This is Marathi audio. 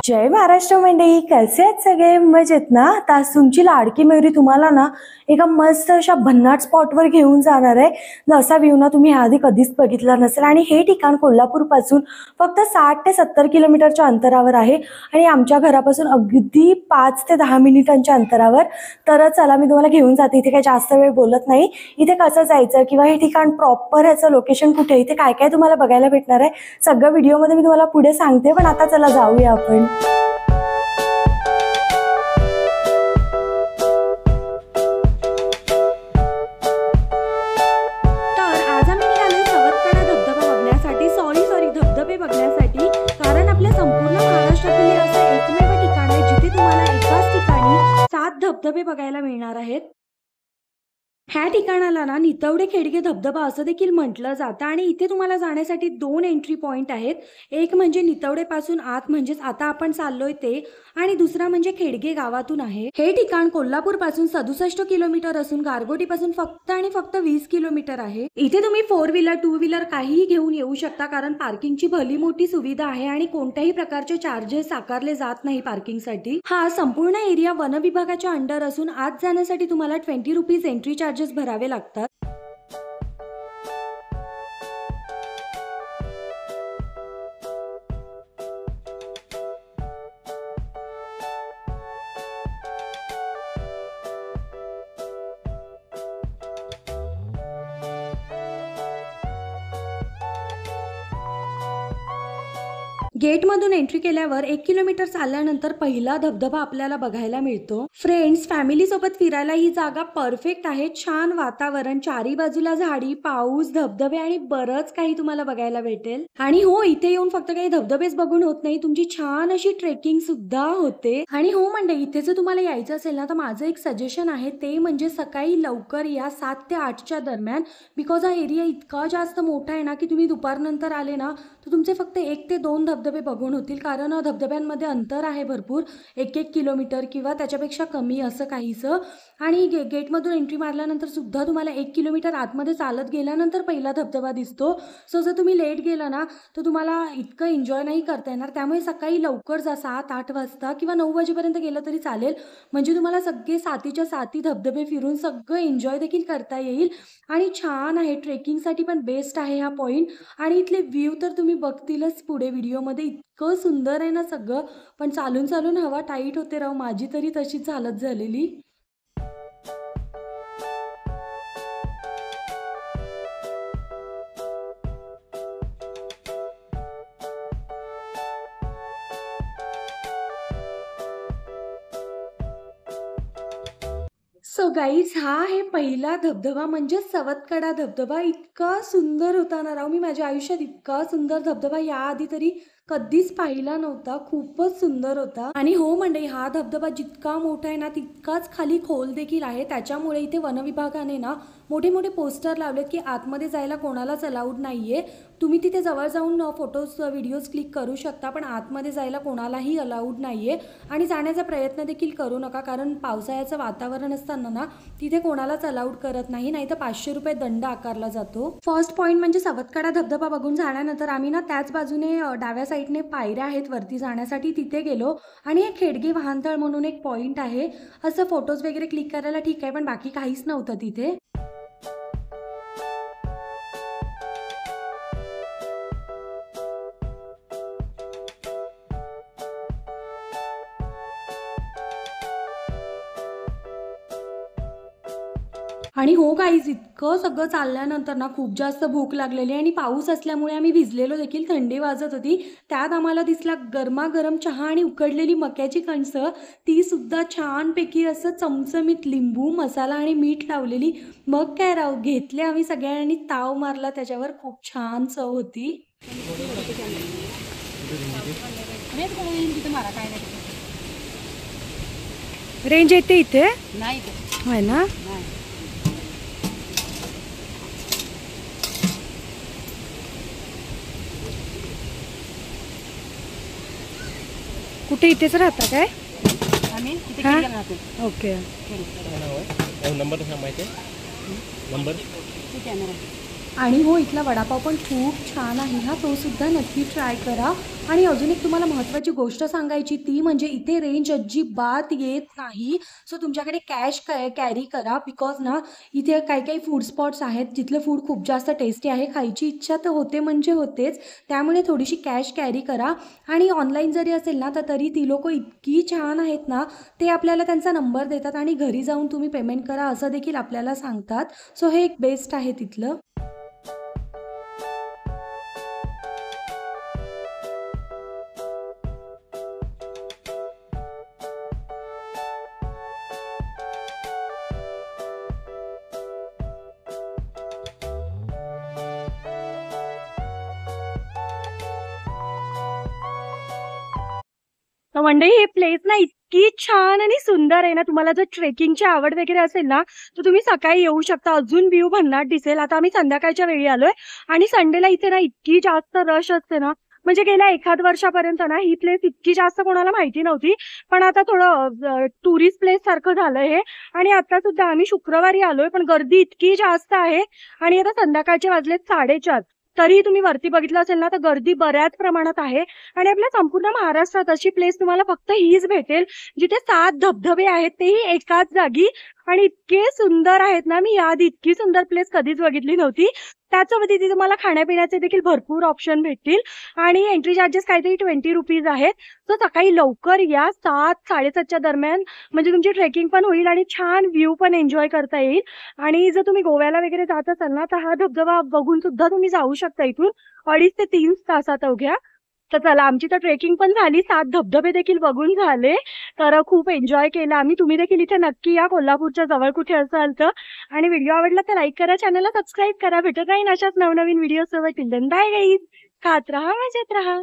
जय महाराष्ट्र मंडळी, कसे आहेत सगळे? मजेत ना? आज तुमची लाडकी मयुरी तुम्हाला ना एका मस्त अशा भन्नाट स्पॉटवर घेऊन जाणार आहे. असा व्ह्यू ना तुम्ही आधी कधीच बघितला नसेल. आणि हे ठिकाण कोल्हापूर पासून फक्त 60 ते 70 किलोमीटरच्या अंतरावर आहे आणि आमच्या घरापासून अगदी 5 ते 10 मिनिटांच्या अंतरावर. तर चला मी तुम्हाला घेऊन जाते. इथे काही जास्त वेळ बोलत नाही. इथे कसं जायचं किंवा हे ठिकाण प्रॉपर ह्याचं लोकेशन कुठे, इथे काय काय तुम्हाला बघायला भेटणार आहे सगळं व्हिडिओमध्ये मी तुम्हाला पुढे सांगते. पण आता चला जाऊया आपण. धबधबे बघण्यासाठी, कारण आपल्या संपूर्ण महाराष्ट्रातील हे असं एकमेव ठिकाण आहे जिथे तुम्हाला एकाच ठिकाणी 7 धबधबे बघायला मिळणार आहेत. ह्या ठिकाणाला ना नितवडे खेडगे धबधबा असं देखील म्हटलं जातं आणि इथे तुम्हाला जाण्यासाठी 2 एंट्री पॉइंट आहेत. एक म्हणजे नितवडे पासून आत, म्हणजेच आता आपण चाललोय ते, आणि दुसरा म्हणजे खेडगे गावातून आहे. हे ठिकाण कोल्हापूर पासून 67 किलोमीटर असून गारगोटी पासून फक्त आणि फक्त 20 किलोमीटर आहे. इथे तुम्ही 4 व्हीलर 2 व्हीलर काहीही घेऊन येऊ शकता, कारण पार्किंगची भली मोठी सुविधा आहे आणि कोणत्याही प्रकारचे चार्जेस आकारले जात नाही पार्किंगसाठी. हा संपूर्ण एरिया वन विभागाच्या अंडर असून आत जाण्यासाठी तुम्हाला 20 रुपीज एंट्री चार्जेस भरावे लागतात. गेटमधून एंट्री केल्यावर 1 किलोमीटर चालल्यानंतर पहिला धबधबा आपल्याला बघायला मिळतो. फ्रेंड्स, फॅमिली सोबत फिरायला ही जागा परफेक्ट आहे. छान वातावरण, चारी बाजूला झाडी, पाऊस, धबधबे आणि बरंच काही तुम्हाला बघायला भेटेल. आणि हो, इथे येऊन फक्त काही धबधबेच बघून होत नाही, तुमची छान अशी ट्रेकिंग सुद्धा होते. आणि हो मंडळी, इथे जर तुम्हाला यायचं असेल ना, तर माझं एक सजेशन आहे, ते म्हणजे सकाळी लवकर या, 7 ते 8च्या दरम्यान. बिकॉज हा एरिया इतका जास्त मोठा आहे ना की तुम्ही दुपारनंतर आले ना तर तुमचे फक्त 1 ते 2 धबधबे बघून होतील, कारण धबधब्यांमध्ये अंतर आहे भरपूर, 1-1 किलोमीटर किंवा त्याच्यापेक्षा कमी असं काहीसं. आणि गेटमधून एंट्री मारल्यानंतर सुद्धा तुम्हाला 1 किलोमीटर आतमध्ये चालत गेल्यानंतर पहिला धबधबा दिसतो. सो जर तुम्ही लेट गेला ना तर तुम्हाला इतकं एन्जॉय नाही करता येणार. त्यामुळे सकाळी लवकर जा, 7-8 वाजता किंवा 9 वाजेपर्यंत गेलं तरी चालेल, म्हणजे तुम्हाला सगळे सातीच्या साती धबधबे फिरून सगळं एन्जॉय देखील करता येईल. आणि छान आहे, ट्रेकिंगसाठी पण बेस्ट आहे हा पॉईंट. आणि इथले व्ह्यू तर तुम्ही बघतीलच पुढे व्हिडिओमध्ये, इतकं सुंदर आहे ना सगळं. पण चालून चालून हवा टाईट होते राव, माझी तरी तशीच हालत झालेली. सो गाईज, हा आहे पहिला धबधबा, म्हणजे सवतकडा धबधबा. इतका सुंदर होता ना राव, मी माझ्या आयुष्यात इतका सुंदर धबधबा याआधी तरी कधीच पाहिला नव्हता. खूपच सुंदर होता. आणि हो मंडळी, हा धबधबा जितका मोठा आहे ना तितकाच खाली खोल देखील आहे. त्याच्यामुळे इथे वनविभागाने ना मोठे मोठे पोस्टर लावलेत की आतमध्ये जायला कोणालाच अलाउड नाहीये. तुम्ही तिथे जवळ जाऊन फोटोज व्हिडिओज क्लिक करू शकता, पण आतमध्ये जायला कोणालाही अलाउड नाहीये. आणि जाण्याचा प्रयत्न देखील करू नका, कारण पावसाळ्याचं वातावरण असताना ना तिथे कोणालाच अलाउड करत नाही, नाहीतर 500 रुपये दंड आकारला जातो. फर्स्ट पॉईंट म्हणजे सवतकडा धबधबा बघून झाल्यानंतर आम्ही ना त्याच बाजूने डाव्या साईडने पायऱ्या आहेत वरती जाण्यासाठी, तिथे गेलो. आणि एक खेडगे वाहनतळ म्हणून एक पॉईंट आहे, असं फोटोज वगैरे क्लिक करायला ठीक आहे, पण बाकी काहीच नव्हतं तिथे. आणि हो गाईज, इतकं सगळं चालल्यानंतर ना खूप जास्त भूक लागलेली आणि पाऊस असल्यामुळे आम्ही भिजलेलो देखील, थंडी वाजत होती. त्यात आम्हाला दिसला गरमागरम चहा आणि उकडलेली मक्याची कणसं, ती सुद्धा छानपैकी असं चमचमीत लिंबू, मसाला आणि मीठ लावलेली. मग काय राव, घेतले आम्ही सगळ्यांनी, ताव मारला त्याच्यावर. खूप छान चव होती. रेंज येते इथे नाही होय ना? कुठे इथेच राहता काय? आम्ही तिथे राहतो. ओके. नंबर माहिती आहे? नंबर कॅमेरा आणि हो, इथला वडापाव पण खूप छान आहे हा, तो सुद्धा नक्की ट्राय करा. आणि अजून एक तुम्हाला महत्त्वाची गोष्ट सांगायची ती म्हणजे इथे रेंज अजिबात येत नाही. सो तुमच्याकडे कॅश कॅरी करा, बिकॉज ना इथे काही फूड स्पॉट्स आहेत जिथलं फूड खूप जास्त टेस्टी आहे. खायची इच्छा तर होते म्हणजे होतेच, त्यामुळे थोडीशी कॅश कॅरी करा. आणि ऑनलाईन जरी असेल ना तर तरी ती लोकं इतकी छान आहेत ना, ते आपल्याला त्यांचा नंबर देतात आणि घरी जाऊन तुम्ही पेमेंट करा असं देखील आपल्याला सांगतात. सो हे एक बेस्ट आहे तिथलं. तर मंडळी ही प्लेस ना इतकी छान आणि सुंदर आहे ना, तुम्हाला जर ट्रेकिंगची आवड वगैरे असेल ना, तर तुम्ही सकाळी येऊ शकता. अजून व्ह्यू भन्नाट दिसेल. आता आम्ही संध्याकाळच्या वेळी आलोय आणि संडेला इथे ना इतकी जास्त रश असते ना, म्हणजे गेल्या एखाद वर्षापर्यंत ना ही प्लेस इतकी जास्त कोणाला माहिती नव्हती. पण आता थोडं टुरिस्ट प्लेस सारखं झालंय हे. आणि आता सुद्धा आम्ही शुक्रवारी आलोय, पण गर्दी इतकी जास्त आहे. आणि आता संध्याकाळचे वाजलेत 4:30. तरीही तुम्ही वरती बघितलं असेल ना, तर गर्दी बऱ्याच प्रमाणात आहे. आणि आपल्या संपूर्ण महाराष्ट्रात अशी प्लेस तुम्हाला फक्त हीच भेटेल, जिथे 7 धबधबे आहेत, तेही एकाच जागी. आणि इतके सुंदर आहेत ना, मी याआधी इतकी सुंदर प्लेस कधीच बघितली नव्हती. त्यासोबत इथे तुम्हाला खाण्यापिण्याचे देखील भरपूर ऑप्शन भेटतील. आणि एंट्री चार्जेस काहीतरी ₹20 आहेत. तर सकाळी लवकर या, 7-7:30च्या दरम्यान, म्हणजे तुमची ट्रेकिंग पण होईल आणि छान व्ह्यू पण एन्जॉय करता येईल. आणि जर तुम्ही गोव्याला वगैरे जात असाल ना, तर हा धबधबा बघून सुद्धा तुम्ही जाऊ शकता इथून 2.5 ते 3 तासात अवघ्या. तर चला, आमची तर ट्रेकिंग पण झाली, 7 धबधबे देखील बघून झाले. तर खूप एन्जॉय केला आम्ही. तुम्ही देखील इथे नक्की या, कोल्हापूरच्या जवळ कुठे असाल तर. आणि व्हिडिओ आवडला तर लाईक करा, चॅनलला सबस्क्राईब करा. भेटत राहीन अशाच नवनवीन व्हिडिओ सोबत. Till then bye guys. खात राहा, मजेत राहा.